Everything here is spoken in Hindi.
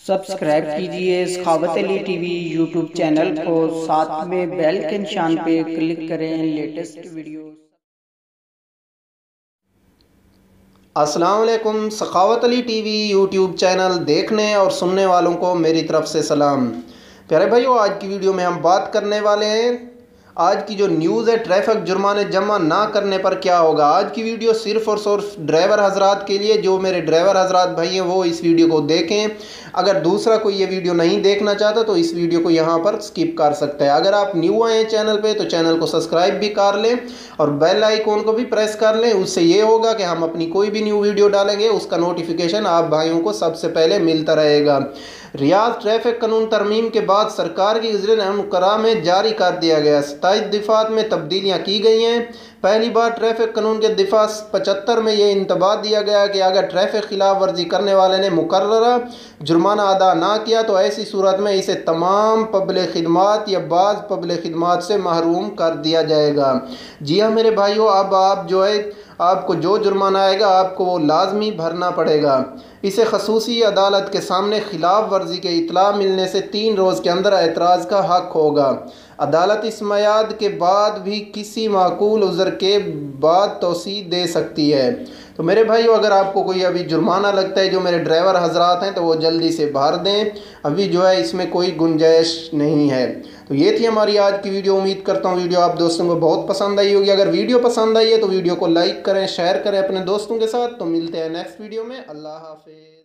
सब्सक्राइब कीजिए सखावत अली टीवी यूट्यूब चैनल को, साथ में बेल के निशान पे क्लिक करें लेटेस्ट वीडियो। अस्सलाम वालेकुम। सखावत अली टीवी यूट्यूब चैनल देखने और सुनने वालों को मेरी तरफ से सलाम। प्यारे भाइयों, आज की वीडियो में हम बात करने वाले हैं आज की जो न्यूज़ है, ट्रैफिक जुर्माने जमा ना करने पर क्या होगा। आज की वीडियो सिर्फ़ और सिर्फ ड्राइवर हजरात के लिए, जो मेरे ड्राइवर हजरात भाई हैं वो इस वीडियो को देखें। अगर दूसरा कोई ये वीडियो नहीं देखना चाहता तो इस वीडियो को यहाँ पर स्किप कर सकता है। अगर आप न्यू आए हैं चैनल पे तो चैनल को सब्सक्राइब भी कर लें और बेल आइकॉन को भी प्रेस कर लें। उससे ये होगा कि हम अपनी कोई भी न्यू वीडियो डालेंगे उसका नोटिफिकेशन आप भाइयों को सबसे पहले मिलता रहेगा। रियाद ट्रैफिक कानून तरमीम के बाद सरकार की इज़्र-ए-मुकर्रह में जारी कर दिया गया। 27 दिफ़ात में तब्दीलियाँ की गई हैं। पहली बार ट्रैफिक कानून के दिफ़ा 75 में ये इंतबाह दिया गया कि अगर ट्रैफिक खिलाफ वर्जी करने वाले ने मुकर्ररा जुर्माना अदा ना किया तो ऐसी सूरत में इसे तमाम पब्लिक खिदमात या बाज़ पब्लिक खिदमात से महरूम कर दिया जाएगा। जी हाँ मेरे भाइयों, अब आप जो है आपको जो जुर्माना आएगा आपको वो लाजमी भरना पड़ेगा। इसे खसूसी अदालत के सामने खिलाफ वर्जी के इतला मिलने से 3 रोज़ के अंदर एतराज़ का हक होगा। अदालत इस मियाद के बाद भी किसी माकूल उज़्र के बाद तौसीह दे सकती है। तो मेरे भाइयों, अगर आपको कोई अभी जुर्माना लगता है, जो मेरे ड्राइवर हजरात हैं, तो वो जल्दी से भर दें। अभी जो है इसमें कोई गुंजाइश नहीं है। तो ये थी हमारी आज की वीडियो। उम्मीद करता हूँ वीडियो आप दोस्तों को बहुत पसंद आई होगी। अगर वीडियो पसंद आई है तो वीडियो को लाइक करें, शेयर करें अपने दोस्तों के साथ। तो मिलते हैं नेक्स्ट वीडियो में। अल्लाह हाफिज़।